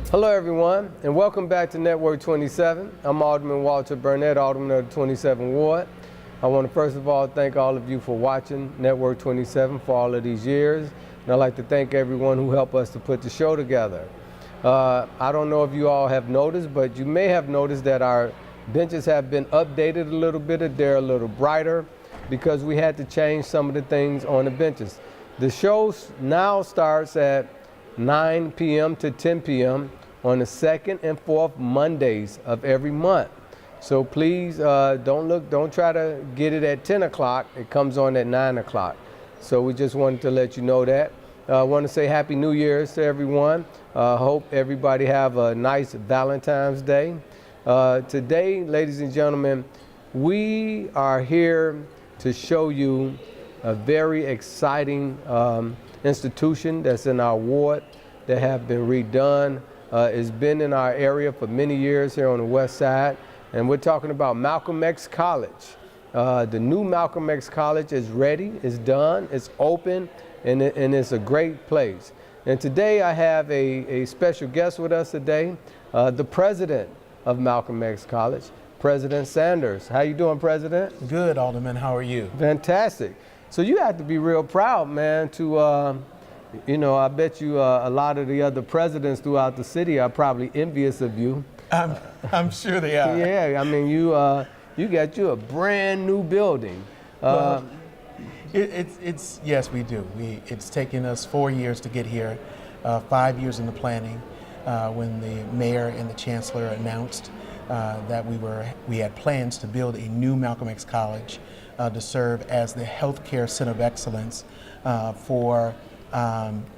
Hello everyone, and welcome back to Network 27. I'm Alderman Walter Burnett, Alderman of the 27th Ward. I want to first of all thank all of you for watching Network 27 for all of these years, and I'd like to thank everyone who helped us to put the show together. I don't know if you all have noticed, but you may have noticed that our benches have been updated a little bit. They're a little brighter because we had to change some of the things on the benches. The show now starts at 9 p.m. to 10 p.m. on the second and fourth Mondays of every month. So please don't try to get it at 10 o'clock. It comes on at 9 o'clock. So we just wanted to let you know that. I want to say Happy New Year's to everyone. Hope everybody have a nice Valentine's Day. Today, ladies and gentlemen, we are here to show you a very exciting institution that's in our ward that have been redone. It's been in our area for many years here on the west side, and we're talking about Malcolm X College. The new Malcolm X College is ready, it's done, it's open, and it's a great place. And today I have a special guest with us today, the president of Malcolm X College, President Sanders. How you doing, President? Good, Alderman. How are you? Fantastic. So you have to be real proud, man, to, I bet you a lot of the other presidents throughout the city are probably envious of you. I'm sure they are. Yeah, I mean, you got you a brand new building. Well, yes, we do. It's taken us 4 years to get here, 5 years in the planning, when the mayor and the chancellor announced that we had plans to build a new Malcolm X College to serve as the healthcare center of excellence for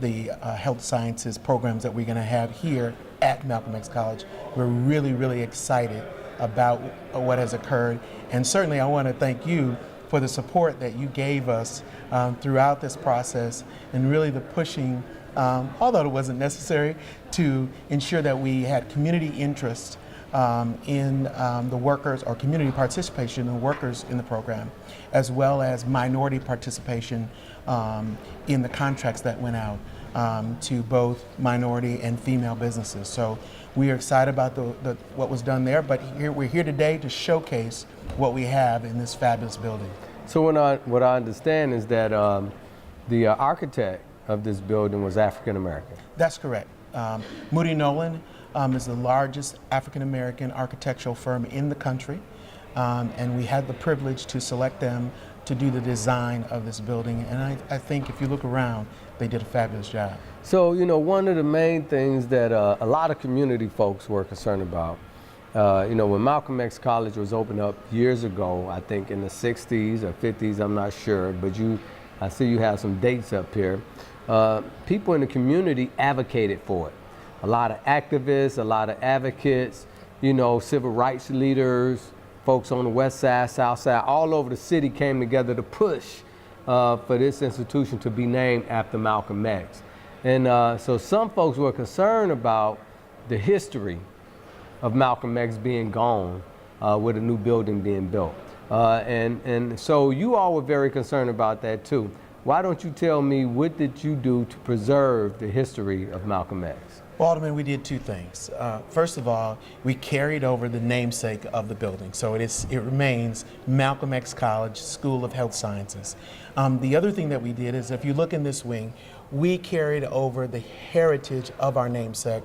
the health sciences programs that we're going to have here at Malcolm X College. We're really, really excited about what has occurred, and certainly I want to thank you for the support that you gave us throughout this process, and really the pushing, although it wasn't necessary, to ensure that we had community interest in the workers, or community participation in the workers in the program, as well as minority participation in the contracts that went out to both minority and female businesses. So we are excited about what was done there, but we're here today to showcase what we have in this fabulous building. So what I understand is that the architect of this building was African American. That's correct. Moody Nolan is the largest African American architectural firm in the country, and we had the privilege to select them to do the design of this building, and I think if you look around, they did a fabulous job. So, one of the main things that a lot of community folks were concerned about, when Malcolm X College was opened up years ago, I think in the 60s or 50s, I'm not sure, but I see you have some dates up here. People in the community advocated for it. A lot of activists, a lot of advocates, civil rights leaders, folks on the west side, south side, all over the city came together to push for this institution to be named after Malcolm X. And so some folks were concerned about the history of Malcolm X being gone with a new building being built. And so you all were very concerned about that too. Why don't you tell me, what did you do to preserve the history of Malcolm X? Well, Alderman, we did two things. First of all, we carried over the namesake of the building, so it remains Malcolm X College School of Health Sciences. The other thing that we did is, if you look in this wing, we carried over the heritage of our namesake,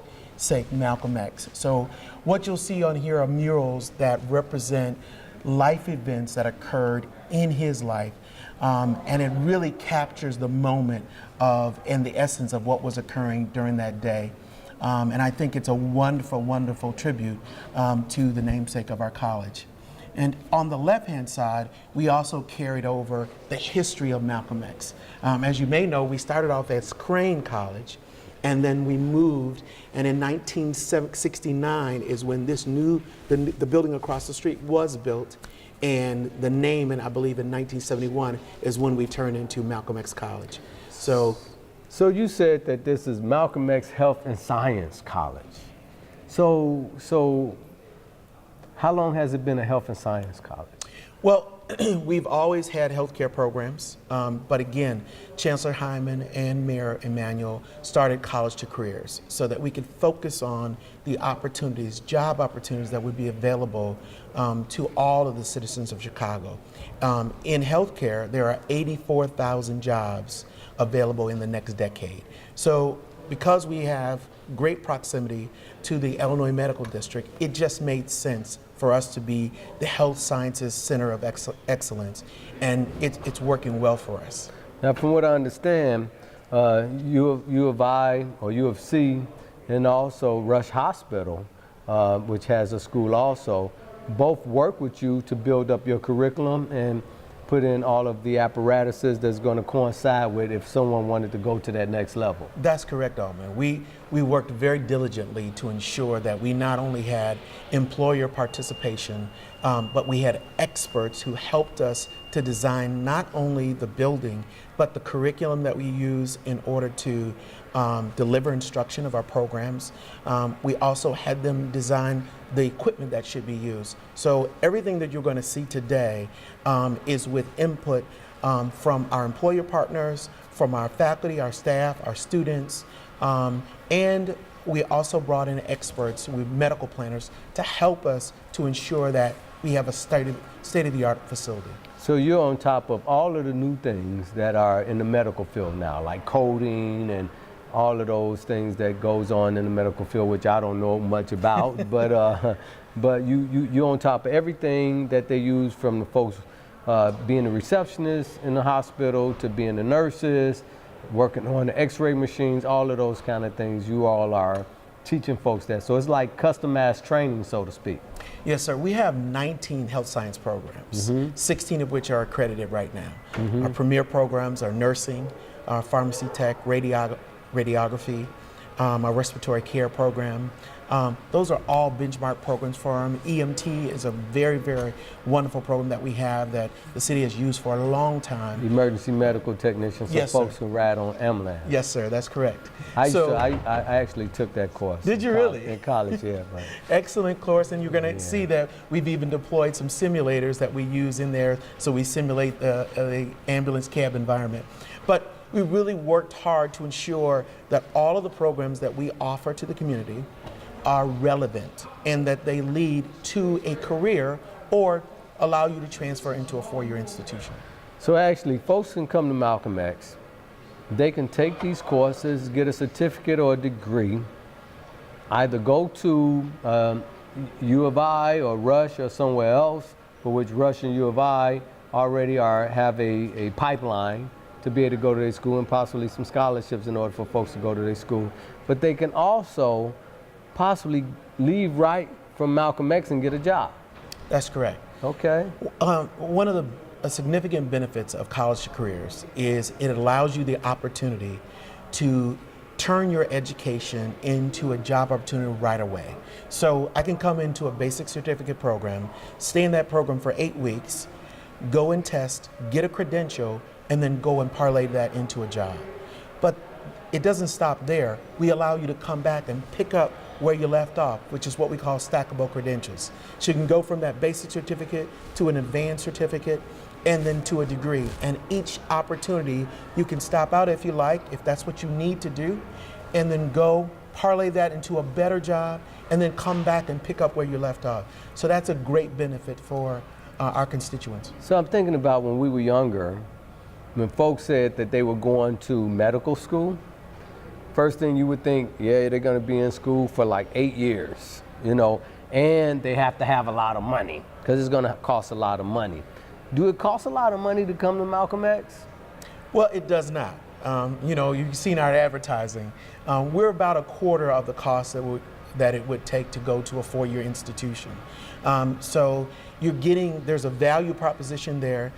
Malcolm X. So what you'll see on here are murals that represent life events that occurred in his life. And it really captures the moment and the essence of what was occurring during that day. And I think it's a wonderful, wonderful tribute to the namesake of our college. And on the left-hand side, we also carried over the history of Malcolm X. As you may know, we started off as Crane College, and then we moved, and in 1969 is when the building across the street was built, and the name, and I believe in 1971, is when we turned into Malcolm X College. So you said that this is Malcolm X Health and Science College. So how long has it been a health and science college? Well, we've always had healthcare programs, but again, Chancellor Hyman and Mayor Emanuel started College to Careers so that we could focus on the opportunities, job opportunities that would be available to all of the citizens of Chicago. In healthcare, there are 84,000 jobs available in the next decade. So because we have great proximity to the Illinois Medical District, it just made sense for us to be the health sciences center of excellence, and it's working well for us. Now, from what I understand, U of I or U of C, and also Rush Hospital, which has a school also, both work with you to build up your curriculum and put in all of the apparatuses that's going to coincide with if someone wanted to go to that next level. That's correct, Alderman. We worked very diligently to ensure that we not only had employer participation, but we had experts who helped us to design not only the building, but the curriculum that we use in order to deliver instruction of our programs. We also had them design the equipment that should be used. So everything that you're going to see today is with input from our employer partners, from our faculty, our staff, our students, and we also brought in experts with medical planners to help us to ensure that we have a state-of-the-art facility. So you're on top of all of the new things that are in the medical field now, like coding and all of those things that goes on in the medical field, which I don't know much about, but you're on top of everything that they use, from the folks being the receptionists in the hospital to being the nurses, working on the x-ray machines, all of those kind of things. You all are teaching folks that. So it's like customized training, so to speak. Yes, sir. We have 19 health science programs, 16 of which are accredited right now. Our premier programs are nursing, pharmacy tech, radiography, our respiratory care program. Those are all benchmark programs for them. EMT is a very, very wonderful program that we have that the city has used for a long time. Emergency medical technicians, so yes, folks sir. can ride on ambulance. Yes, sir, that's correct. I actually took that course. Did you really? In college, yeah. Right. Excellent course, and you're going to see that we've even deployed some simulators that we use in there, so we simulate the ambulance cab environment. But we really worked hard to ensure that all of the programs that we offer to the community are relevant and that they lead to a career or allow you to transfer into a four-year institution. So actually, folks can come to Malcolm X. They can take these courses, get a certificate or a degree, either go to U of I or Rush or somewhere else, for which Rush and U of I already have a pipeline to be able to go to their school, and possibly some scholarships in order for folks to go to their school. But they can also possibly leave right from Malcolm X and get a job. That's correct. Okay. One of the significant benefits of College to Careers is it allows you the opportunity to turn your education into a job opportunity right away. So I can come into a basic certificate program, stay in that program for 8 weeks, go and test, get a credential, and then go and parlay that into a job. But it doesn't stop there. We allow you to come back and pick up where you left off, which is what we call stackable credentials. So you can go from that basic certificate to an advanced certificate and then to a degree. And each opportunity, you can stop out if you like, if that's what you need to do, and then go parlay that into a better job and then come back and pick up where you left off. So that's a great benefit for our constituents. So I'm thinking about when we were younger, when folks said that they were going to medical school, first thing you would think, yeah, they're going to be in school for like 8 years, you know, and they have to have a lot of money because it's going to cost a lot of money. Do it cost a lot of money to come to Malcolm X? Well, it does not. You know, you've seen our advertising. We're about a quarter of the cost that it would take to go to a four-year institution. So you're getting, there's a value proposition there.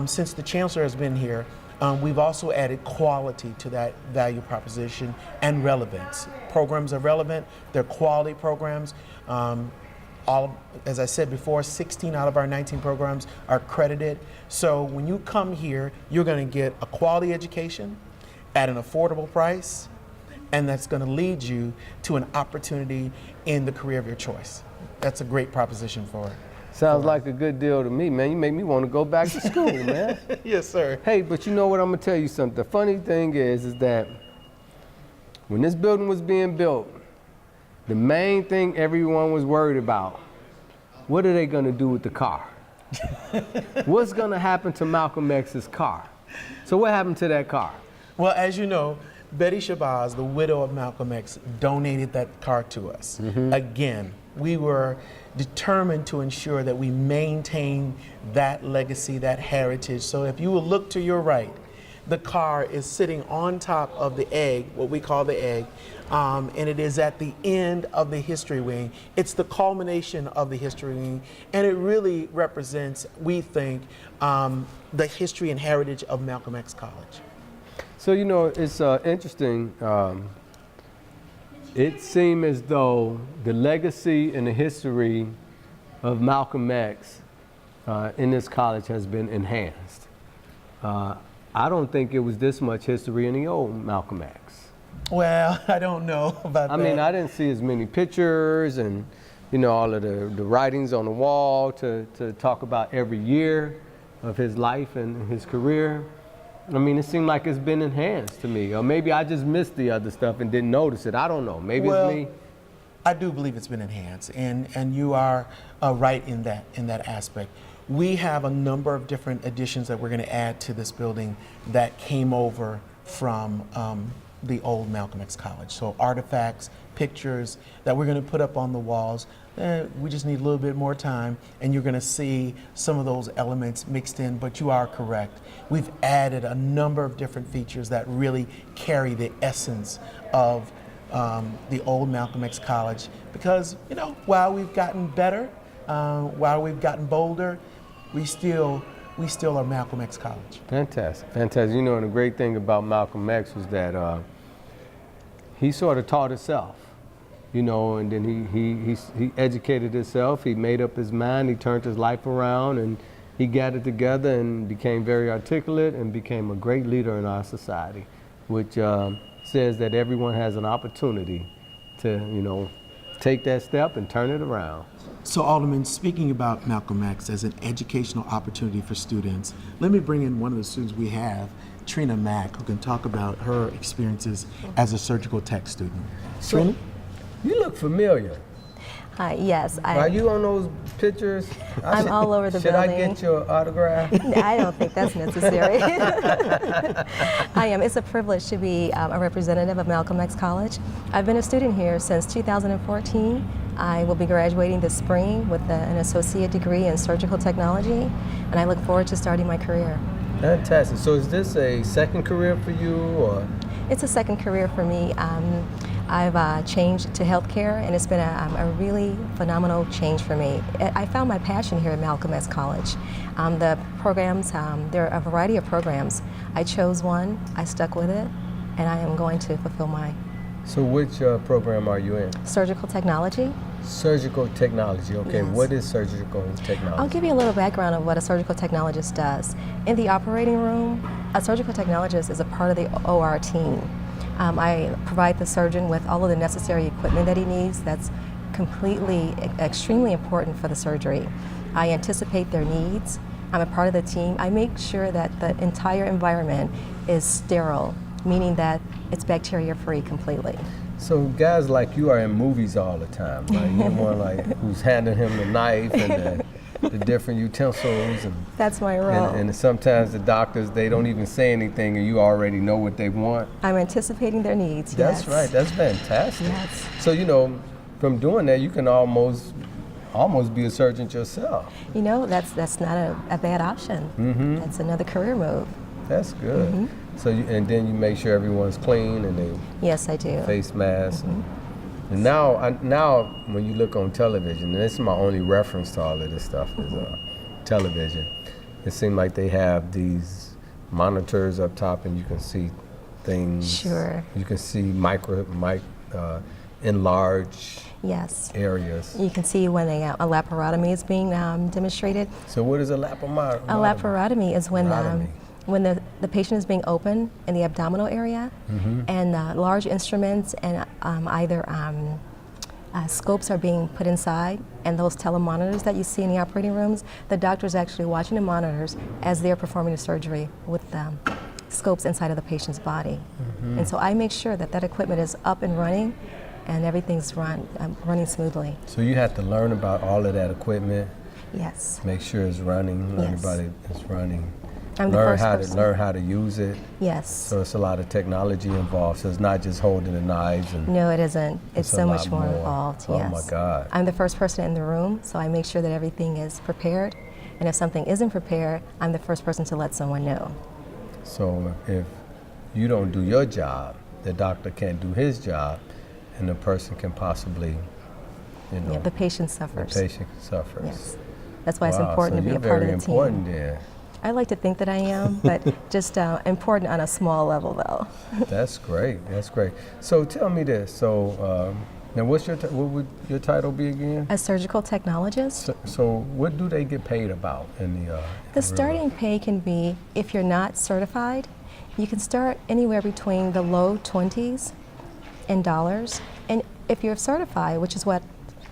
Since the chancellor has been here, we've also added quality to that value proposition and relevance. Programs are relevant, they're quality programs. As I said before, 16 out of our 19 programs are accredited. So when you come here, you're going to get a quality education at an affordable price, and that's going to lead you to an opportunity in the career of your choice. That's a great proposition for it. Sounds like a good deal to me, man. You make me want to go back to school, man. Yes, sir. Hey, but you know what? I'm gonna tell you something. The funny thing is that when this building was being built, the main thing everyone was worried about, what are they gonna do with the car? What's gonna happen to Malcolm X's car? So what happened to that car? Well, as you know, Betty Shabazz, the widow of Malcolm X, donated that car to us. Again, we were determined to ensure that we maintain that legacy, that heritage. So if you will look to your right, the car is sitting on top of the egg, what we call the egg, and it is at the end of the history wing. It's the culmination of the history wing, and it really represents, we think, the history and heritage of Malcolm X College. So, you know, it's interesting. It seemed as though the legacy and the history of Malcolm X in this college has been enhanced. I don't think it was this much history in the old Malcolm X. Well, I don't know about that. I mean, I didn't see as many pictures and, you know, all of the writings on the wall to talk about every year of his life and his career. I mean, it seemed like it's been enhanced to me. Or maybe I just missed the other stuff and didn't notice it. I don't know. Maybe Well, it's me. I do believe it's been enhanced, and you are right in that aspect. We have a number of different additions that we're going to add to this building that came over from the old Malcolm X College. So artifacts, pictures that we're going to put up on the walls. We just need a little bit more time, and you're going to see some of those elements mixed in, but you are correct. We've added a number of different features that really carry the essence of the old Malcolm X College, because, you know, while we've gotten better, while we've gotten bolder, we still are Malcolm X College. Fantastic, fantastic. You know, and the great thing about Malcolm X was that he sort of taught himself, you know, and then he educated himself. He made up his mind. He turned his life around, and he gathered together and became very articulate and became a great leader in our society, which says that everyone has an opportunity to, you know, take that step and turn it around. So, Alderman, speaking about Malcolm X as an educational opportunity for students, let me bring in one of the students we have, Trina Mack, who can talk about her experiences as a surgical tech student. Trina? You look familiar. Yes. Are you on those pictures? I'm all over the building. Should I get your autograph? I don't think that's necessary. I am. It's a privilege to be a representative of Malcolm X College. I've been a student here since 2014. I will be graduating this spring with an associate degree in surgical technology, and I look forward to starting my career. Fantastic. So is this a second career for you, or? It's a second career for me. I've changed to healthcare, and it's been a really phenomenal change for me. I found my passion here at Malcolm X College. The programs, there are a variety of programs. I chose one, I stuck with it, and I am going to fulfill my. So which program are you in? Surgical technology. Surgical technology, okay. Yes. What is surgical technology? I'll give you a little background of what a surgical technologist does. In the operating room, a surgical technologist is a part of the OR team. I provide the surgeon with all of the necessary equipment that he needs that's completely, extremely important for the surgery. I anticipate their needs. I'm a part of the team. I make sure that the entire environment is sterile, meaning that it's bacteria-free completely. So guys like you are in movies all the time, right? You're one like who's handing him the knife and the different utensils, and that's my role. And sometimes the doctors, they don't even say anything, and you already know what they want. I'm anticipating their needs. That's yes. right. That's fantastic. Yes. So you know, from doing that, you can almost be a surgeon yourself. You know, that's not a bad option. Mm-hmm. That's another career move. That's good. Mm-hmm. So and then you make sure everyone's clean and they. Yes, I do. Face masks. Mm-hmm. And now when you look on television, and this is my only reference to all of this stuff is television. It seems like they have these monitors up top, and you can see things. Sure. You can see enlarged yes. areas. You can see when a laparotomy is being demonstrated. So what is a laparotomy? A laparotomy is when the patient is being opened in the abdominal area, mm-hmm. and large instruments and either Scopes are being put inside, and those telemonitors that you see in the operating rooms, the doctor's actually watching the monitors as they're performing the surgery with scopes inside of the patient's body. And so I make sure that that equipment is up and running and everything's running smoothly. So you have to learn about all of that equipment, Yes. make sure it's running, learn Yes. about it, it's running. I'm the Learn first how person. to learn how to use it. Yes. So it's a lot of technology involved. So it's not just holding the knives and No, it isn't. It's a so lot much more involved. Oh Yes. my God. I'm the first person in the room, so I make sure that everything is prepared. And if something isn't prepared, I'm the first person to let someone know. So if you don't do your job, the doctor can't do his job, and the person can possibly, you know, Yeah, the patient the suffers. patient suffers. Yes. That's why it's Wow, important so to be you're a part very of the team. important there. I like to think that I am, but just important on a small level, though. That's great. That's great. So tell me this. So now, what would your title be again? A surgical technologist, So what do they get paid about in the? the starting pay can be, if you're not certified, you can start anywhere between the low 20s in dollars. And if you're certified, which is what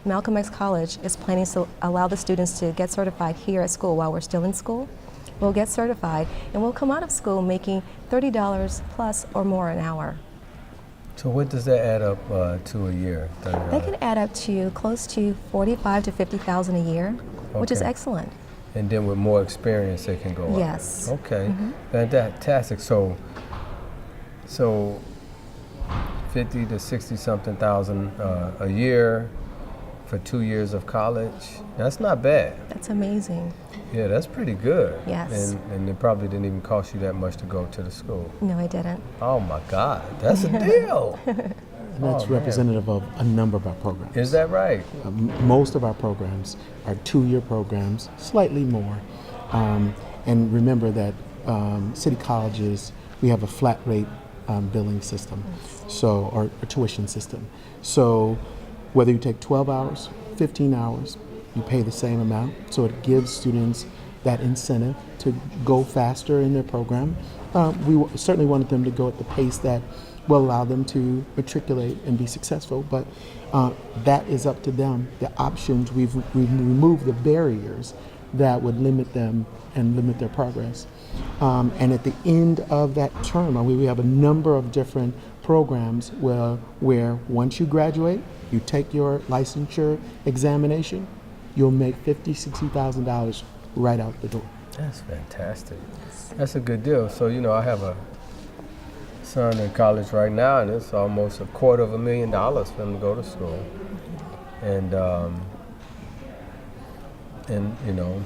Malcolm X College is planning to allow the students to get certified here at school while we're still in school, we'll get certified and we'll come out of school making $30 plus or more an hour. So what does that add up to a year? That can add up to close to 45 to 50,000 a year, which is Okay. excellent. And then with more experience, it can go up. Yes. Okay. Fantastic. So 50 to 60 something thousand a year for 2 years of college. That's not bad. That's amazing. Yeah, that's pretty good. Yes. And it probably didn't even cost you that much to go to the school. No, I didn't. Oh my God, that's a deal. And that's Oh, man. representative of a number of our programs. Is that right? Most of our programs are 2-year programs, slightly more. And remember that city colleges, we have a flat rate billing system, so or tuition system. So whether you take 12 hours, 15 hours, you pay the same amount. So it gives students that incentive to go faster in their program. Certainly wanted them to go at the pace that will allow them to matriculate and be successful, but that is up to them. The options, we've removed the barriers that would limit them and limit their progress. And at the end of that term, we have a number of different programs where once you graduate, you take your licensure examination, you'll make $50,000, $60,000 right out the door. That's fantastic. That's a good deal. So, you know, I have a son in college right now, and it's almost $250,000 for him to go to school. And you know,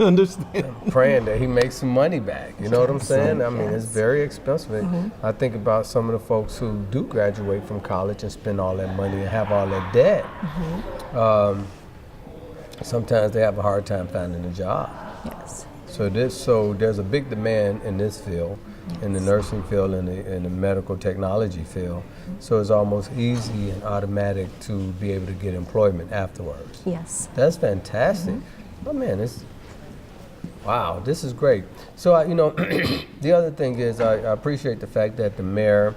Understand? praying that he makes some money back. You know what I'm saying? I mean, it's very expensive. I think about some of the folks who do graduate from college and spend all that money and have all that debt. Sometimes they have a hard time finding a job. Yes. So there's a big demand in this field, in the nursing field and in the medical technology field. So it's almost easy and automatic to be able to get employment afterwards. Yes. That's fantastic. Oh man, wow, this is great. So you know, the other thing is I appreciate the fact that the mayor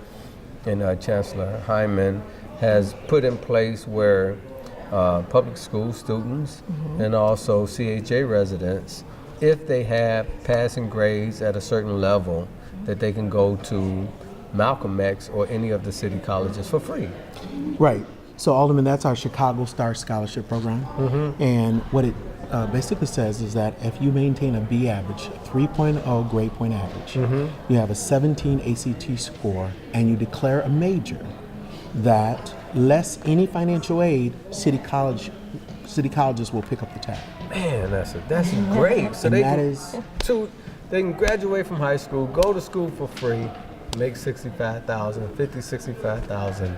and Chancellor Hyman has put in place where public school students and also CHA residents, if they have passing grades at a certain level, that they can go to Malcolm X or any of the city colleges for free. Right. So Alderman, that's our Chicago Star Scholarship Program. And what it basically says is that if you maintain a B average, 3.0 grade point average, you have a 17 ACT score, and you declare a major, that less any financial aid, city colleges will pick up the tab. Man, that's great. So And they that can, is- they can graduate from high school, go to school for free, make $65,000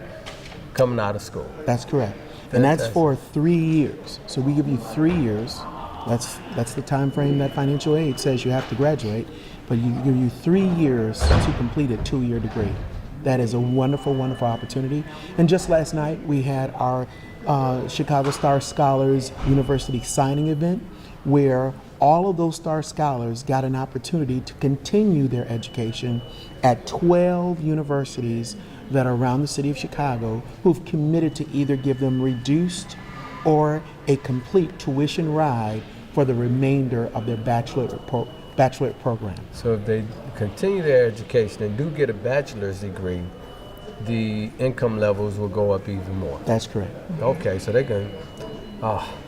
coming out of school. That's correct. And that's Fantastic. for 3 years. So we give you 3 years. That's the time frame that financial aid says you have to graduate, but you give you 3 years to complete a 2-year degree. That is a wonderful, wonderful opportunity. And just last night we had our Chicago Star Scholars University signing event, where all of those Star Scholars got an opportunity to continue their education at 12 universities that are around the city of Chicago who've committed to either give them reduced or a complete tuition ride for the remainder of their bachelorette program. So if they continue their education and do get a bachelor's degree, the income levels will go up even more. That's correct. Okay, so they can,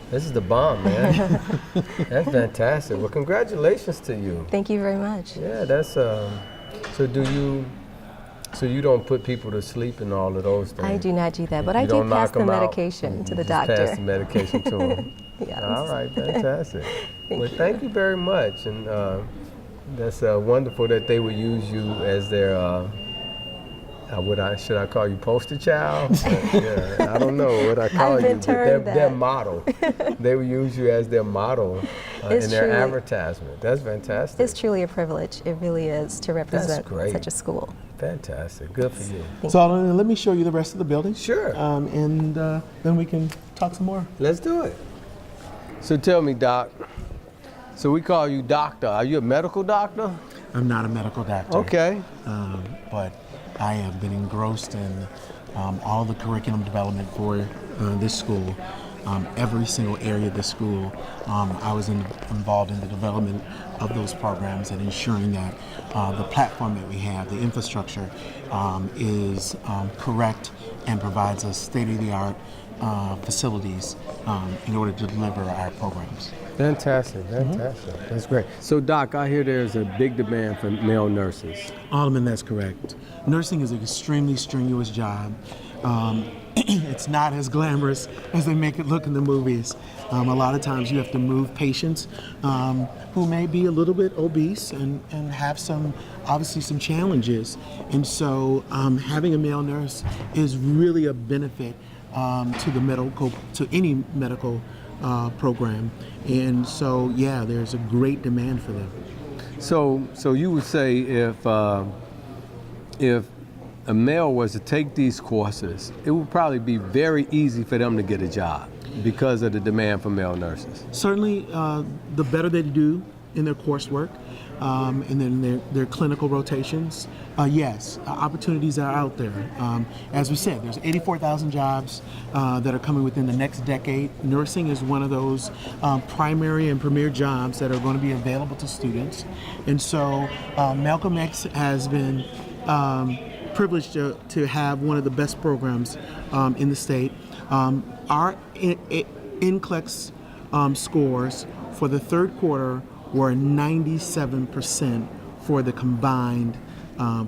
this is the bomb, man. That's fantastic. Well, congratulations to you. Thank you very much. Yeah, that's, so you don't put people to sleep and all of those things? I do not do that, but I You do don't pass knock the 'em out. medication to the Just doctor. pass the medication to them. Yes. All right, fantastic. Thank you very much. And that's wonderful that they would use you as their, should I call you poster child? Yeah, I don't know what I call I've you, been but termed their that. model. They would use you as their model in It's their truly- advertisement. That's fantastic. It's truly a privilege. It really is to represent great. such a school. Fantastic. Good for you. So let me show you the rest of the building. Sure. And then we can talk some more. Let's do it. So tell me, Doc. So we call you doctor. Are you a medical doctor? I'm not a medical doctor. Okay. But I have been engrossed in all the curriculum development for this school. Every single area of the school, I was involved in the development of those programs and ensuring that the platform that we have, the infrastructure, is correct and provides us state-of-the-art facilities in order to deliver our programs. Fantastic, fantastic. That's great. So, Doc, I hear there's a big demand for male nurses. Alderman, that's correct. Nursing is an extremely strenuous job. It's not as glamorous as they make it look in the movies. A lot of times you have to move patients who may be a little bit obese and have obviously some challenges. And so having a male nurse is really a benefit to any medical program. And so, yeah, there's a great demand for them. So you would say if a male was to take these courses, it would probably be very easy for them to get a job because of the demand for male nurses. Certainly, the better they do in their coursework and then their clinical rotations, yes, opportunities are out there. As we said, there's 84,000 jobs that are coming within the next decade. Nursing is one of those primary and premier jobs that are going to be available to students. And so Malcolm X has been privileged to have one of the best programs in the state. Our NCLEX scores for the third quarter were 97% for the combined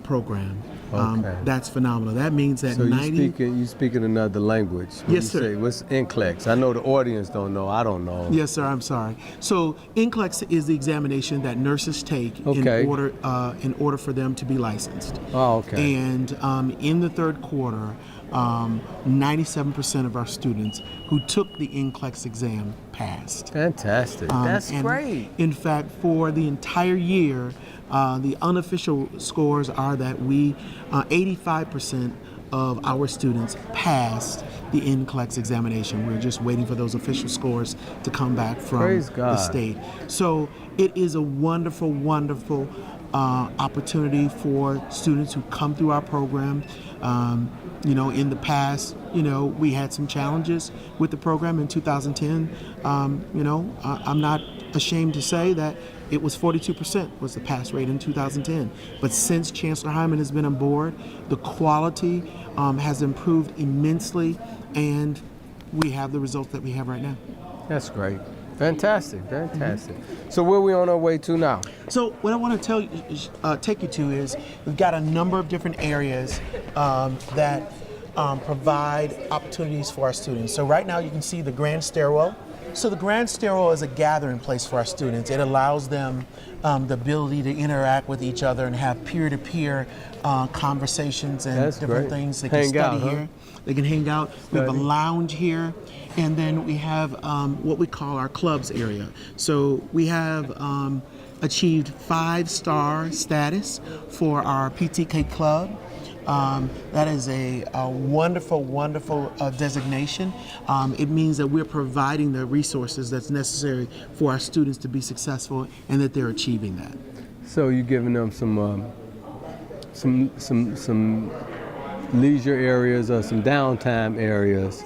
program. Okay. That's phenomenal. That means that So 90. you speaking another language. When Yes, you sir. Say, what's NCLEX? I know the audience don't know. I don't know. Yes, sir. I'm sorry. So NCLEX is the examination that nurses take Okay. in order for them to be licensed. Oh, okay. And in the third quarter, 97% of our students who took the NCLEX exam passed. Fantastic. That's And great. In fact, for the entire year, the unofficial scores are that 85% of our students passed the NCLEX examination. We're just waiting for those official scores to come back from Praise the God. state. So it is a wonderful, wonderful opportunity for students who come through our program. In the past, we had some challenges with the program in 2010. I'm not ashamed to say that it was 42% was the pass rate in 2010. But since Chancellor Hyman has been on board, the quality has improved immensely, and we have the results that we have right now. That's great. Fantastic. Fantastic. So where we on our way to now? So what I want to take you to is we've got a number of different areas that provide opportunities for our students. So right now you can see the Grand Stairwell. So the Grand Stairwell is a gathering place for our students. It allows them the ability to interact with each other and have peer-to-peer conversations and That's different great. things. They can Hang study out, huh? here. They can hang out. We have a Study. lounge here, and then we have what we call our clubs area. So we have achieved 5-star status for our PTK club. That is a wonderful, wonderful designation. It means that we're providing the resources that's necessary for our students to be successful and that they're achieving that. So you're giving them some leisure areas or some downtime areas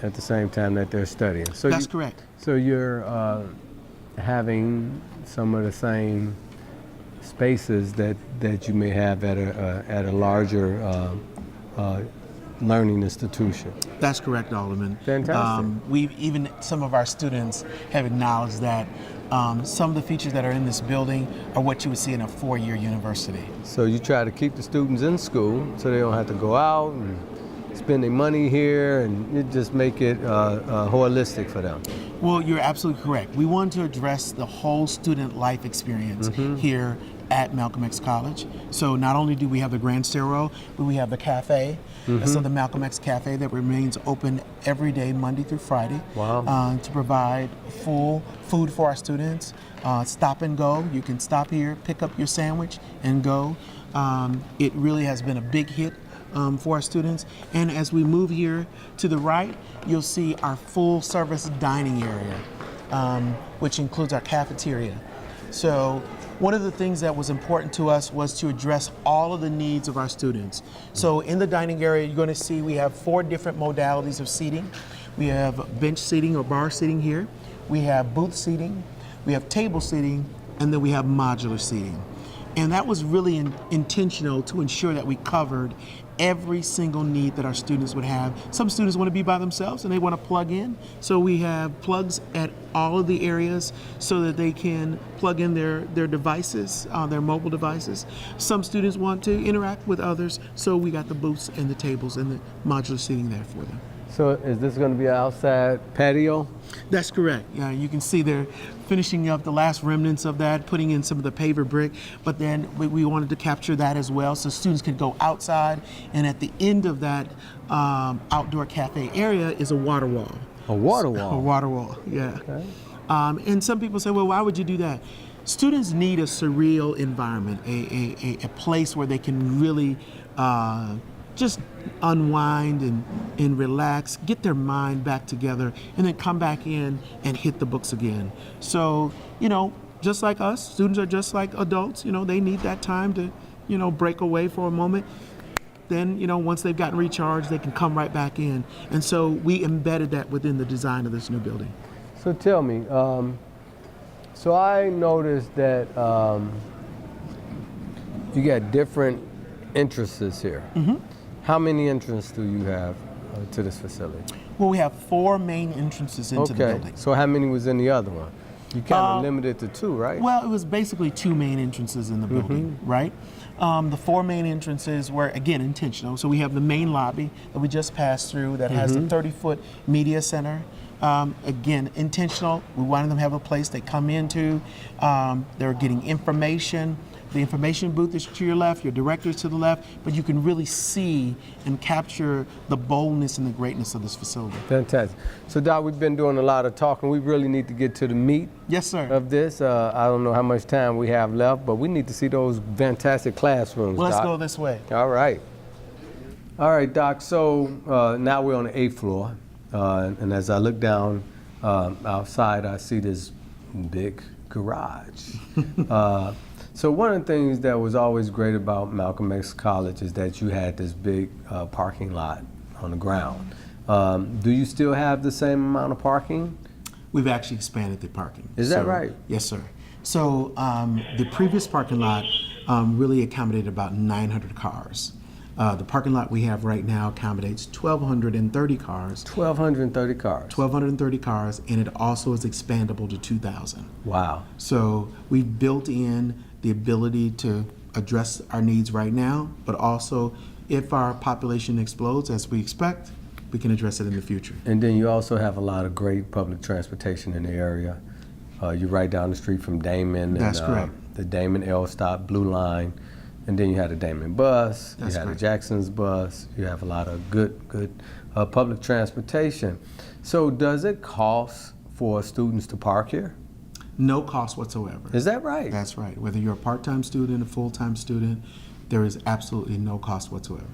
at the same time that they're studying. So That's correct. So you're having some of the same spaces that you may have at a larger learning institution. That's correct, Alderman. Fantastic. We've even, some of our students have acknowledged that some of the features that are in this building are what you would see in a four-year university. So you try to keep the students in school so they don't have to go out and spend their money here, and you just make it holistic for them. Well, you're absolutely correct. We want to address the whole student life experience here at Malcolm X College. So not only do we have the grand stairwell, but we have the cafe. So the Malcolm X Cafe that remains open every day, Monday through Friday, Wow. to provide full food for our students. Stop and go. You can stop here, pick up your sandwich, and go. It really has been a big hit for our students. And as we move here to the right, you'll see our full service dining area, which includes our cafeteria. So one of the things that was important to us was to address all of the needs of our students. So in the dining area, you're going to see we have 4 different modalities of seating. We have bench seating or bar seating here. We have booth seating. We have table seating, and then we have modular seating. And that was really intentional to ensure that we covered every single need that our students would have. Some students want to be by themselves and they want to plug in. So we have plugs at all of the areas so that they can plug in their devices, their mobile devices. Some students want to interact with others, so we got the booths and the tables and the modular seating there for them. So is this going to be an outside patio? That's correct. Yeah, you can see they're finishing up the last remnants of that, putting in some of the paver brick, but then we wanted to capture that as well so students could go outside, and at the end of that outdoor cafe area is a water wall. A water wall? A water wall, yeah. Okay. And some people say, well, why would you do that? Students need a surreal environment, a place where they can really just unwind and relax, get their mind back together, and then come back in and hit the books again. So, you know, just like us, students are just like adults, you know, they need that time to, you know, break away for a moment. Then, you know, once they've gotten recharged, they can come right back in. And so we embedded that within the design of this new building. So tell me, so I noticed that you got different entrances here. How many entrances do you have to this facility? Well, we have 4 main entrances into the building. So how many was in the other one? You kind of limited to 2, right? Well, it was basically 2 main entrances in the building, right? The 4 main entrances were, again, intentional. So we have the main lobby that we just passed through that has the 30-foot media center. Again, intentional. We wanted them to have a place they come into. They're getting information. The information booth is to your left, your director is to the left, but you can really see and capture the boldness and the greatness of this facility. Fantastic. So Doc, we've been doing a lot of talking. We really need to get to the meat Yes, sir. of this. I don't know how much time we have left, but we need to see those fantastic classrooms, Well, let's Doc. go this way. All right. All right, Doc, so now we're on the 8th floor, and as I look down outside, I see this big garage. So one of the things that was always great about Malcolm X College is that you had this big parking lot on the ground. Do you still have the same amount of parking? We've actually expanded the parking. Is that right? Yes, sir. So the previous parking lot really accommodated about 900 cars. The parking lot we have right now accommodates 1,230 cars. 1,230 cars. 1,230 cars, and it also is expandable to 2,000. Wow. So we've built in the ability to address our needs right now, but also if our population explodes as we expect, we can address it in the future. And then you also have a lot of great public transportation in the area. You're right down the street from Damon. That's and, correct. The Damon L-Stop Blue Line. And then you had a Damon bus, That's you had a correct. Jackson's bus, you have a lot of good public transportation. So does it cost for students to park here? No cost whatsoever. Is that right? That's right. Whether you're a part-time student, a full-time student, there is absolutely no cost whatsoever.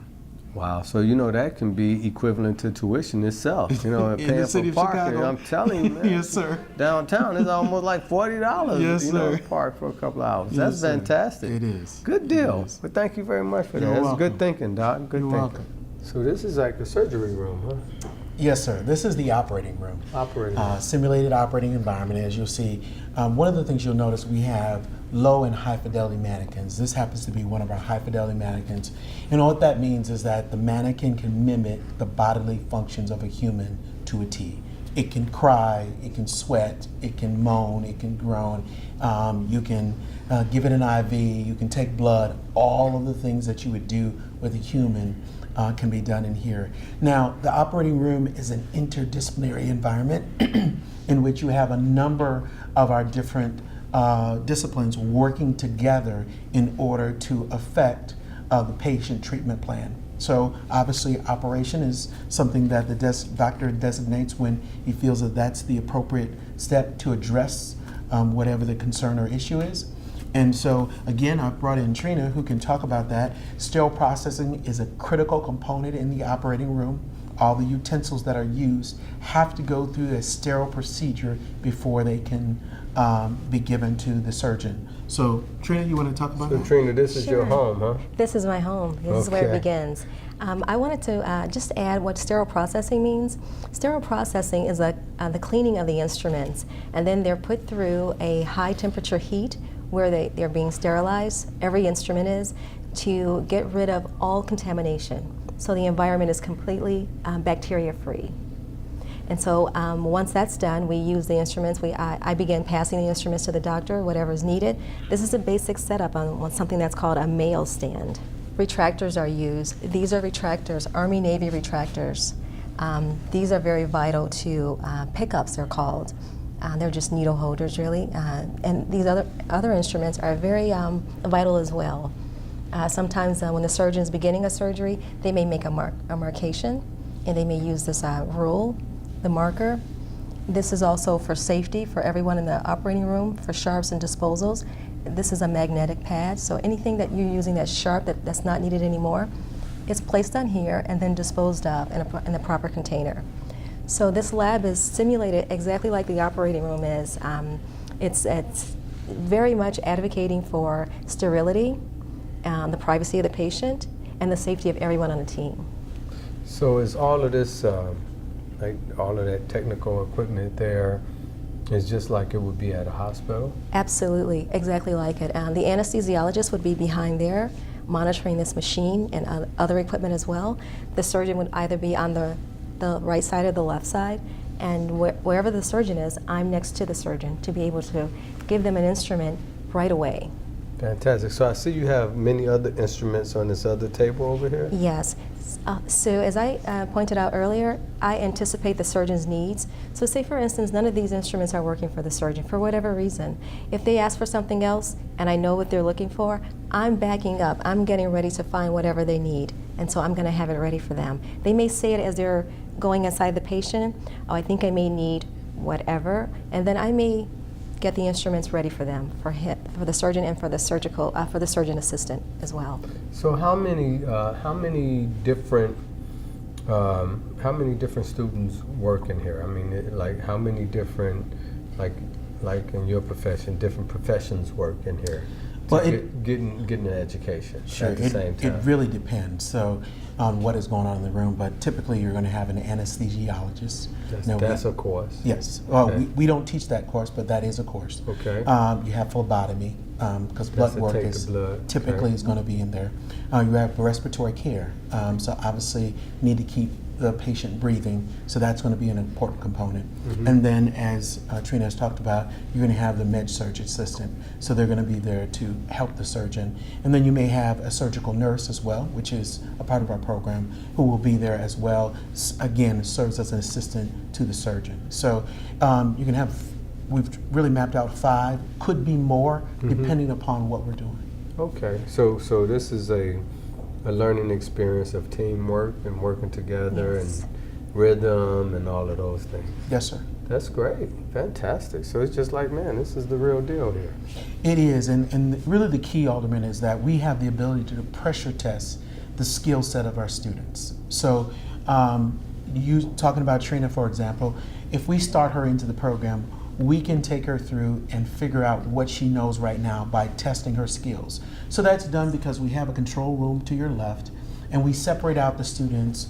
Wow, so you know that can be equivalent to tuition itself. You know, In paying the city for of parking. Chicago. I'm telling you, man. Yes, sir. Downtown is almost like $40. Yes, you know, sir. to park for a couple hours. Yes, That's sir. fantastic. It is. Good deal. It is. Well, thank you very much for You're that. That's welcome. good thinking, Doc. Good You're thinking. welcome. So this is like the surgery room, huh? Yes, sir. This is the operating room. Operating room. Simulated operating environment. As you'll see, one of the things you'll notice, we have low and high fidelity mannequins. This happens to be one of our high fidelity mannequins. And what that means is that the mannequin can mimic the bodily functions of a human to a T. It can cry, it can sweat, it can moan, it can groan. You can give it an IV, you can take blood. All of the things that you would do with a human can be done in here. Now, the operating room is an interdisciplinary environment in which you have a number of our different disciplines working together in order to affect the patient treatment plan. So obviously operation is something that the doctor designates when he feels that that's the appropriate step to address whatever the concern or issue is. And so again, I've brought in Trina who can talk about that. Sterile processing is a critical component in the operating room. All the utensils that are used have to go through a sterile procedure before they can be given to the surgeon. So Trina, you want to talk about So that? Trina, this is your Sure. home, huh? This is my home. This is where it Okay. begins. I wanted to just add what sterile processing means. Sterile processing is the cleaning of the instruments, and then they're put through a high temperature heat where they're being sterilized, every instrument is, to get rid of all contamination. So the environment is completely bacteria free. And so once that's done, we use the instruments. I begin passing the instruments to the doctor, whatever is needed. This is a basic setup on something that's called a Mayo stand. Retractors are used. These are retractors, Army Navy retractors. These are very vital to pickups, they're called. They're just needle holders, really. And these other instruments are very vital as well. Sometimes when the surgeon is beginning a surgery, they may make a marcation, and they may use this rule, the marker. This is also for safety for everyone in the operating room, for sharps and disposals. This is a magnetic pad, so anything that you're using that's sharp, that's not needed anymore, it's placed on here and then disposed of in the proper container. So this lab is simulated exactly like the operating room is. It's very much advocating for sterility, the privacy of the patient, and the safety of everyone on the team. So is all of this, like all of that technical equipment there, is just like it would be at a hospital? Absolutely, exactly like it. The anesthesiologist would be behind there monitoring this machine and other equipment as well. The surgeon would either be on the right side or the left side, and wherever the surgeon is, I'm next to the surgeon to be able to give them an instrument right away. Fantastic. So I see you have many other instruments on this other table over here? Yes. So as I pointed out earlier, I anticipate the surgeon's needs. So say for instance, none of these instruments are working for the surgeon for whatever reason. If they ask for something else and I know what they're looking for, I'm backing up. I'm getting ready to find whatever they need. And so I'm going to have it ready for them. They may say it as they're going inside the patient, oh, I think I may need whatever, and then I may get the instruments ready for them, for the surgeon and for the surgeon assistant as well. So how many different students work in here? I mean, like how many different, like in your profession, different professions work in here? Well, getting an education sure, at the same time. It really depends. So on what is going on in the room, but typically you're going to have an anesthesiologist. That's a course. Yes. Well, Okay. we don't teach that course, but that is a course. Okay. You have phlebotomy, because blood to work take is the blood. typically Okay. is going to be in there. You have respiratory care, so obviously you need to keep the patient breathing, so that's going to be an important component. Mm-hmm. And then, as Trina has talked about, you're going to have the med-surg assistant, so they're going to be there to help the surgeon. And then you may have a surgical nurse as well, which is a part of our program, who will be there as well. Again, serves as an assistant to the surgeon. So you can have, we've really mapped out 5, could be more, depending upon what we're doing. Okay, so this is a learning experience of teamwork and working together Yes. and rhythm and all of those things. Yes, sir. That's great, fantastic. So it's just like, man, this is the real deal here. It is, and really the key, Alderman, is that we have the ability to pressure test the skill set of our students. So you talking about Trina, for example, if we start her into the program, we can take her through and figure out what she knows right now by testing her skills. So that's done because we have a control room to your left, and we separate out the students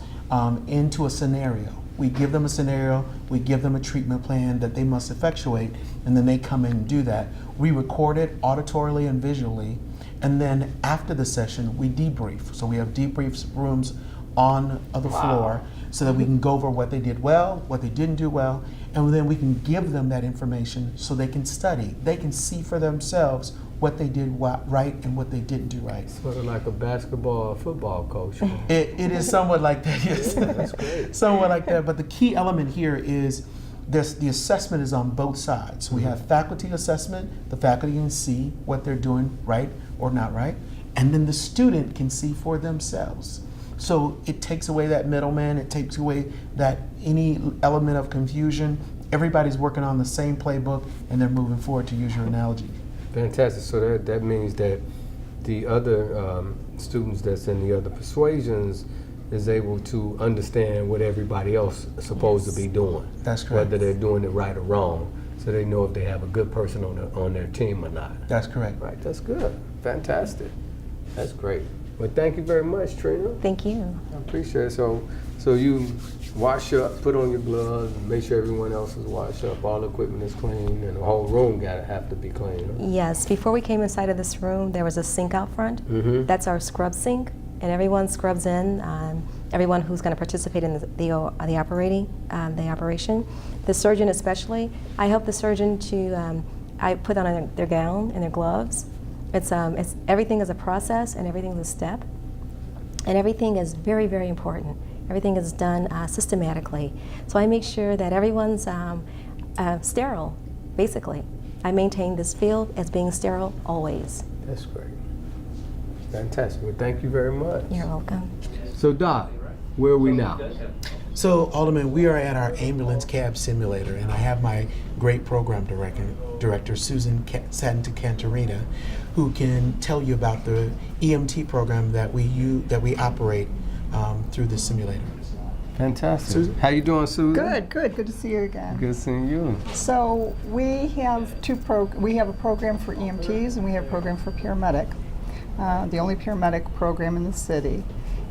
into a scenario. We give them a scenario, we give them a treatment plan that they must effectuate, and then they come in and do that. We record it auditorily and visually, and then after the session, we debrief. So we have debrief rooms on the floor so that we can go over what they did well, what they didn't do well, and then we can give them that information so they can study. They can see for themselves what they did right and what they didn't do right. Sort of like a basketball or football coach. It is somewhat like that, yes. Yeah, that's great. Somewhat like that, but the key element here is the assessment is on both sides. We have faculty assessment, the faculty can see what they're doing right or not right, and then the student can see for themselves. So it takes away that middleman, it takes away that any element of confusion. Everybody's working on the same playbook and they're moving forward, to use your analogy. Fantastic. So that means that the other students that's in the other persuasions is able to understand what everybody else is supposed to be doing. That's correct. Whether they're doing it right or wrong, so they know if they have a good person on their team or not. That's correct. Right, that's good. Fantastic. That's great. Well, thank you very much, Trina. Thank you. I appreciate it. So you wash up, put on your gloves, and make sure everyone else is washed up, all the equipment is clean, and the whole room have to be clean. Huh? Yes, before we came inside of this room, there was a sink out front. That's our scrub sink, and everyone scrubs in. Everyone who's going to participate in the operation. The surgeon especially, I help the surgeon to. I put on their gown and their gloves. It's everything is a process and everything is a step, and everything is very, very important. Everything is done systematically. So I make sure that everyone's sterile, basically. I maintain this field as being sterile always. That's great. Fantastic. Well, thank you very much. You're welcome. So, Doc, where are we now? So, Alderman, we are at our ambulance cab simulator, and I have my great program director Susan Santa-Cantarina, who can tell you about the EMT program that we operate through the simulator. Fantastic. Susan? How you doing, Susan? Good to see you again. Good seeing you. So we have we have a program for EMTs and we have a program for paramedic. The only paramedic program in the city.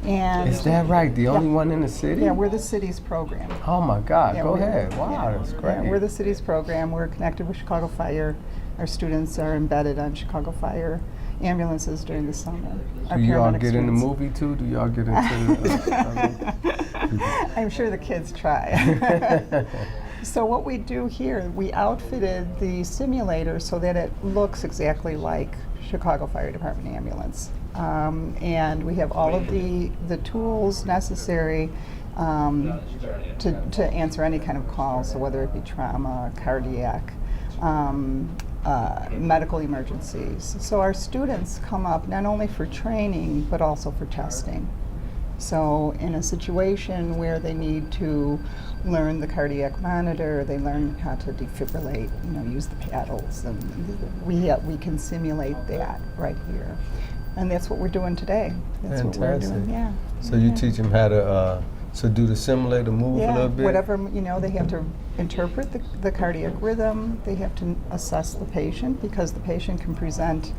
And Is that right? The only one in the city? yeah, we're the city's program. Oh my God, Yeah, go we're- ahead. Wow, yeah, that's great. Yeah, we're the city's program. We're connected with Chicago Fire. Our students are embedded on Chicago Fire ambulances during the summer. Do y'all get in the movie too? Do y'all get into I'm sure the kids try. So what we do here, we outfitted the simulator so that it looks exactly like Chicago Fire Department ambulance. And we have all of the tools necessary to answer any kind of call, so whether it be trauma, cardiac, medical emergencies. So our students come up not only for training, but also for testing. So in a situation where they need to learn the cardiac monitor, they learn how to defibrillate, use the paddles, and we can simulate that right here. And that's what we're doing today. That's what we're doing, yeah. So you teach them how to do the simulator, move a little bit? Whatever, they have to interpret the cardiac rhythm, they have to assess the patient, because the patient can present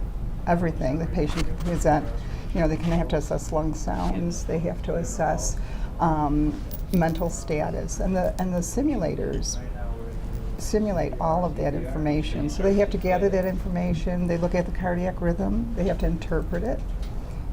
everything. The patient can present, they can have to assess lung sounds, they have to assess mental status, and the simulators simulate all of that information. So they have to gather that information, they look at the cardiac rhythm, they have to interpret it,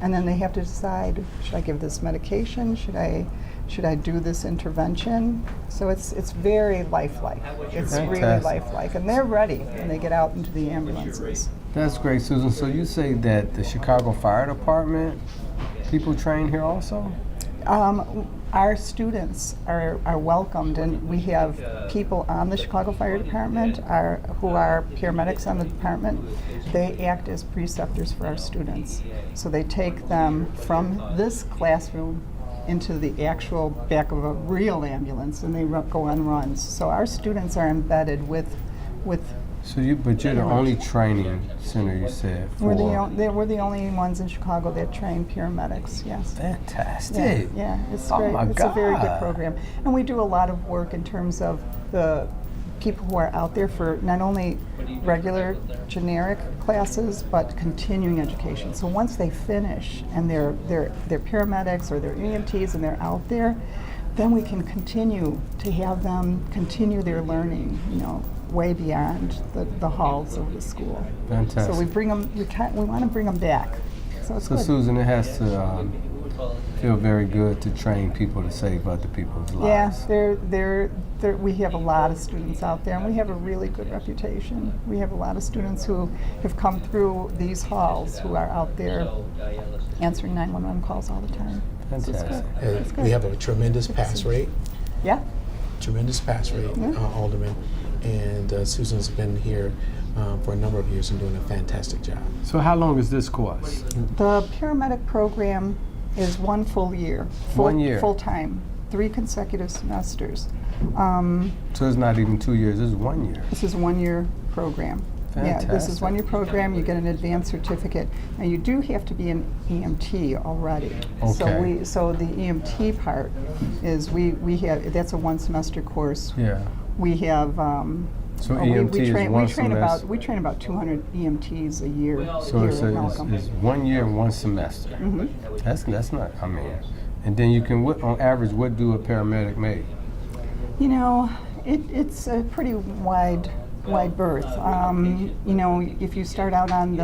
and then they have to decide, should I give this medication, should I do this intervention? So it's very lifelike. It's really Fantastic. lifelike, and they're ready when they get out into the ambulances. That's great, Susan. So you say that the Chicago Fire Department people train here also? Our students are welcomed, and we have people on the Chicago Fire Department who are paramedics on the department. They act as preceptors for our students. So they take them from this classroom into the actual back of a real ambulance, and they go on runs. So our students are embedded with So but you're the only training center, you said, for... We're the only ones in Chicago that train paramedics, yes. Fantastic. Yeah, it's Oh great. my It's a very good God. program. And we do a lot of work in terms of the people who are out there for not only regular generic classes, but continuing education. So once they finish and they're paramedics or they're EMTs and they're out there, then we can continue to have them continue their learning, way beyond the halls of the school. Fantastic. So we bring them, we want to bring them back. So it's So good. Susan, it has to feel very good to train people to save other people's lives. Yeah, we have a lot of students out there, and we have a really good reputation. We have a lot of students who have come through these halls who are out there answering 911 calls all the time. So it's Fantastic. good. It's good. We have a tremendous pass rate. Yeah. Tremendous pass rate, Alderman. And Susan's been here for a number of years and doing a fantastic job. So how long is this course? The paramedic program is 1 full year. 1 year. Full time, 3 consecutive semesters. So it's not even 2 years, it's 1 year. This is a 1 year program. Yeah, this is Fantastic. 1 year program. You get an advanced certificate. Now you do have to be an EMT already. Okay. So the EMT part is we have, that's a 1 semester course. Yeah. We have. So we EMT is train, one we train semester. about 200 EMTs a year. So here it's, at Malcolm. it's 1 year, 1 semester. Mhm. That's not, I mean, and then you can, on average, what do a paramedic make? It's a pretty wide berth. If you start out on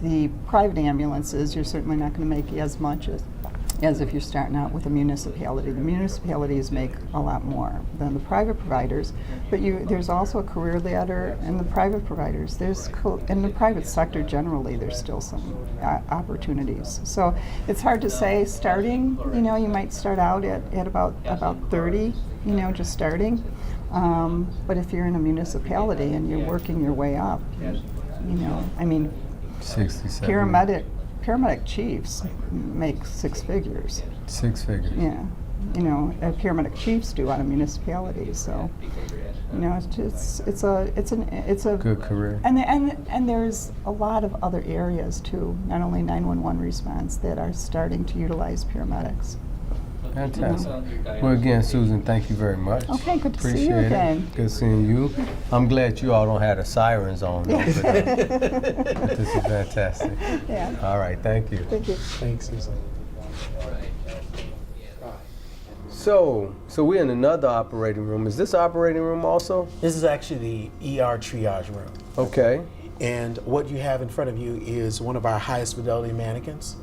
the private ambulances, you're certainly not going to make as much as if you're starting out with a municipality. The municipalities make a lot more than the private providers, but there's also a career ladder in the private providers. In the private sector generally, there's still some opportunities. So it's hard to say starting. You might start out at about 30. Just starting. But if you're in a municipality and you're working your way up, 60, 70. Paramedic chiefs make 6 figures. 6 figures. Yeah, paramedic chiefs do out of municipalities. So, it's a Good career. and there's a lot of other areas too. Not only 911 response that are starting to utilize paramedics. Fantastic. Well, again, Susan, thank you very much. Okay, good to see you Appreciate again. it. Good seeing you. I'm glad you all don't have the sirens on, though, but this is fantastic. Yeah. All right, thank you. Thank you. Thanks, Susan. So we're in another operating room. Is this operating room also? This is actually the ER triage room. Okay. And what you have in front of you is one of our highest fidelity mannequins.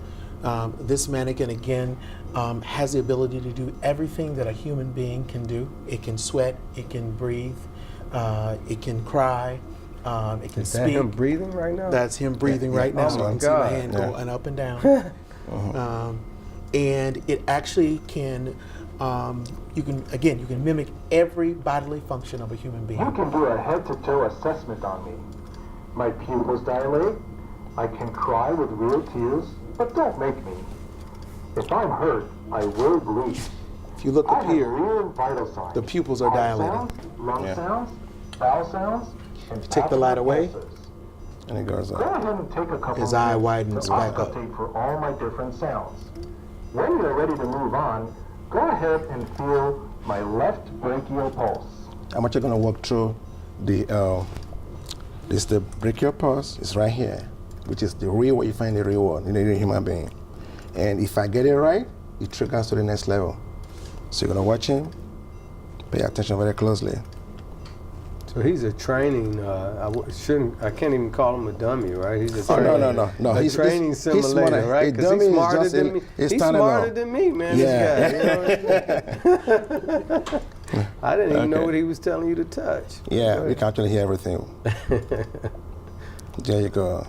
This mannequin, again, has the ability to do everything that a human being can do. It can sweat, it can breathe, it can cry, it can Is speak. that him breathing right now? That's him breathing right now. Oh So my you can see God. my hand going up and down. And it actually can, you can mimic every bodily function of a human being. You can do a head-to-toe assessment on me. My pupils dilate. I can cry with real tears, but don't make me. If I'm hurt, I will bleed. If you look I up have here, real vital signs. the pupils are Heart dilated. sounds, lung sounds, bowel sounds, and Take the light away. pulses. And it goes Go up. ahead and take a couple His eye minutes widens to back up. auscultate for all my different sounds. When you're ready to move on, go ahead and feel my left brachial pulse. I'm actually going to walk through the brachial pulse. It's right here, which is the real what you find the real one in a human being. And if I get it right, it triggers to the next level. So you're going to watch him, pay attention very closely. So he's a training. I can't even call him a dummy, right? He's a Oh, training. no. A He's training simulator, smarter. right? A Because dummy he's is smarter just than me. it's He's standing smarter up. than me, man. Yeah. This guy. I didn't even know Okay. what he was telling you to touch. Yeah, we can actually hear everything. There you go.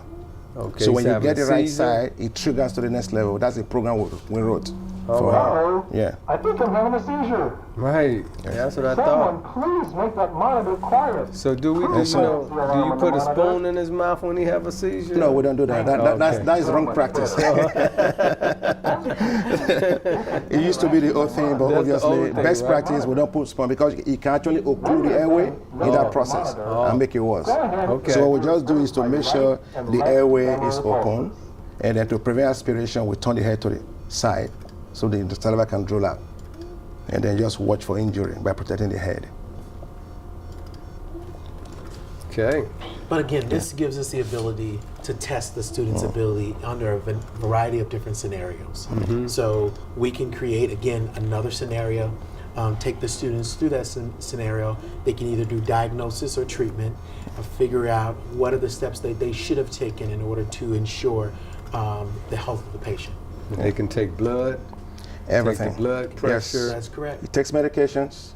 Okay. So when he's you having get the a right seizure? side, it triggers to the next level. That's the program we wrote. Uh-oh. Yeah. I think I'm having a seizure. Right. That's what I Someone thought. please make that monitor quiet. So do we, Please do silence the alarm you on put the a monitor. spoon in his mouth when he have a seizure? No, we don't do that. That is wrong practice. It used to be the old thing, but That's the obviously old thing, best right? practice we don't put spoon because it can actually occlude the airway in that process and make it worse. Okay. So what we just do is to make sure the airway is open, and then to prevent aspiration, we turn the head to the side so the saliva can drool out. And then just watch for injury by protecting the head. Okay. But again, this gives us the ability to test the student's ability under a variety of different scenarios. So we can create, again, another scenario, take the students through that scenario. They can either do diagnosis or treatment, and figure out what are the steps that they should have taken in order to ensure the health of the patient. They can take blood, Everything. take the blood pressure, That's correct. It takes medications.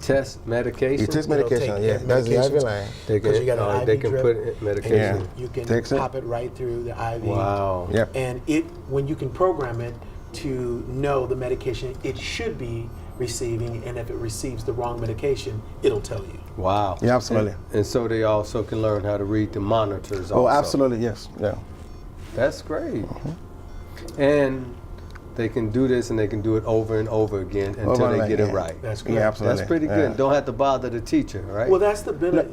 test medication. It takes They'll medication, take yeah. That's the IV medications. line. They Because you got an IV they can drip, put it and medication. you can Takes it. pop it right through the IV. Wow. Yep. And when you can program it to know the medication it should be receiving, and if it receives the wrong medication, it'll tell you. Wow. Yeah, absolutely. And so they also can learn how to read the monitors. Oh, also. absolutely, yes. Yeah. That's great. And they can do this and they can do it over and over again until Over and they over get it again. right. That's correct. Yeah, absolutely. That's pretty Yeah. good. Don't have to bother the teacher, right? Well, that's the benefit.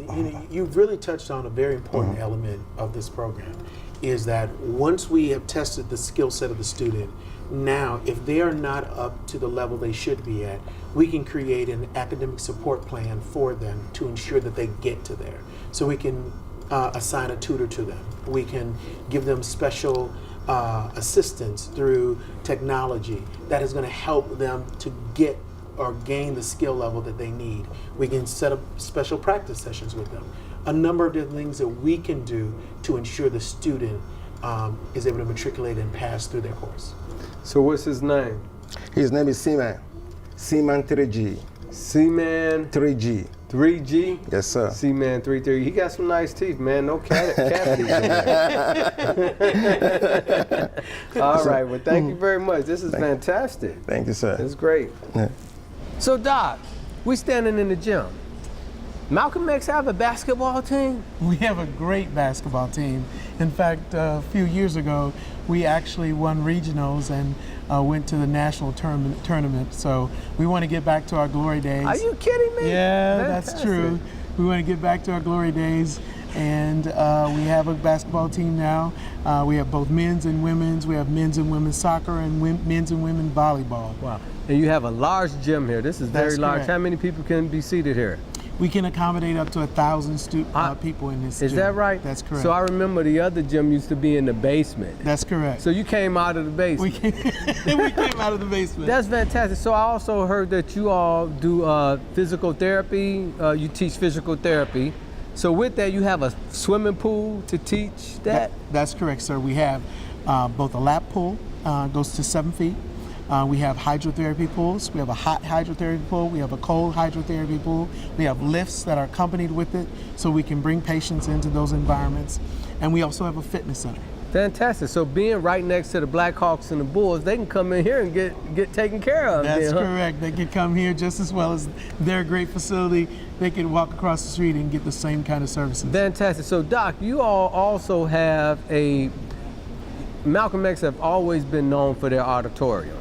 You've really touched on a very important element of this program, is that once we have tested the skill set of the student, now if they are not up to the level they should be at, we can create an academic support plan for them to ensure that they get to there. So we can assign a tutor to them. We can give them special assistance through technology that is going to help them to get or gain the skill level that they need. We can set up special practice sessions with them. A number of different things that we can do to ensure the student is able to matriculate and pass through their course. So what's his name? His name is Seaman. Seaman 3G. C-Man 3G. 3G? Yes, sir. C-Man 3G. He got some nice teeth, man. No cavities in there. All right. Well, thank you very much. This is fantastic. Thank you, sir. It's great. Yeah. So, Doc, we standing in the gym. Malcolm X have a basketball team? We have a great basketball team. In fact, a few years ago, we actually won regionals and went to the national tournament. So we want to get back to our glory days. Are you kidding me? Yeah, Fantastic. that's true. We want to get back to our glory days, and we have a basketball team now. We have both men's and women's. We have men's and women's soccer and men's and women's volleyball. Wow. And you have a large gym here. This is very That's large. correct. How many people can be seated here? We can accommodate up to 1,000 people in this Is gym. that right? That's correct. So I remember the other gym used to be in the basement. That's correct. So you came out of the basement. we came out of the basement. That's fantastic. So I also heard that you all do physical therapy. You teach physical therapy. So with that, you have a swimming pool to teach that? That's correct, sir. We have both a lap pool, goes to 7 feet. We have hydrotherapy pools. We have a hot hydrotherapy pool. We have a cold hydrotherapy pool. We have lifts that are accompanied with it, so we can bring patients into those environments. And we also have a fitness center. Fantastic. So being right next to the Blackhawks and the Bulls, they can come in here and get taken care of. That's then, huh? correct. They can come here just as well as their great facility. They can walk across the street and get the same kind of services. Fantastic. So Doc, you all also have Malcolm X have always been known for their auditorium.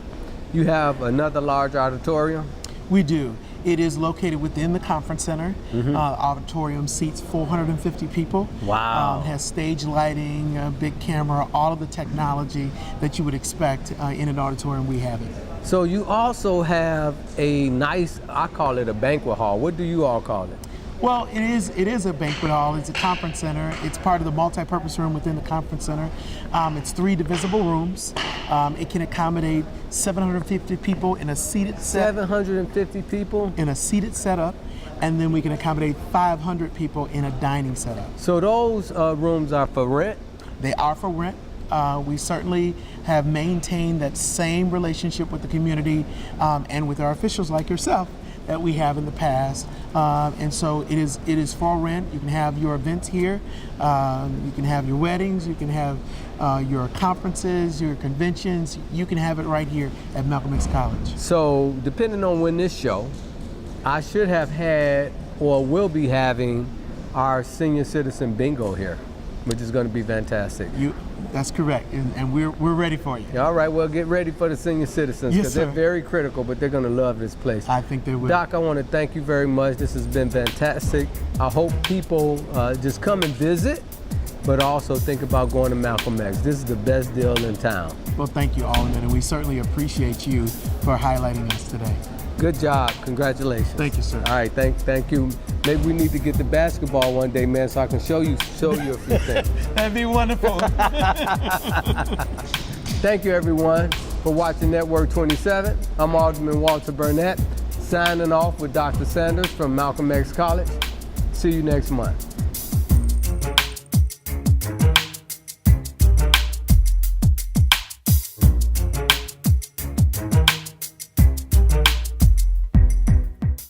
You have another large auditorium? We do. It is located within the conference center. Auditorium seats 450 people. Wow. Has stage lighting, a big camera, all of the technology that you would expect in an auditorium. We have it. So you also have a nice, I call it a banquet hall. What do you all call it? Well, it is a banquet hall. It's a conference center. It's part of the multi-purpose room within the conference center. It's 3 divisible rooms. It can accommodate 750 people in a seated set. 750 people? In a seated setup, and then we can accommodate 500 people in a dining setup. So those rooms are for rent? They are for rent. We certainly have maintained that same relationship with the community and with our officials like yourself, that we have in the past. And so it is for rent. You can have your events here. You can have your weddings. You can have your conferences, your conventions. You can have it right here at Malcolm X College. So depending on when this show, I should have had or will be having our senior citizen bingo here, which is going to be fantastic. That's correct, and we're ready for you. All right, well, get ready for the senior citizens Yes, because they're sir. very critical, but they're going to love this place. I think they will. Doc, I want to thank you very much. This has been fantastic. I hope people just come and visit, but also think about going to Malcolm X. This is the best deal in town. Well, thank you, Alderman, and we certainly appreciate you for highlighting us today. Good job. Congratulations. Thank you, sir. All right, thank you. Maybe we need to get the basketball one day, man, so I can show you a few things. That'd be wonderful. Thank you, everyone, for watching Network 27. I'm Alderman Walter Burnett, signing off with Dr. Sanders from Malcolm X College. See you next month.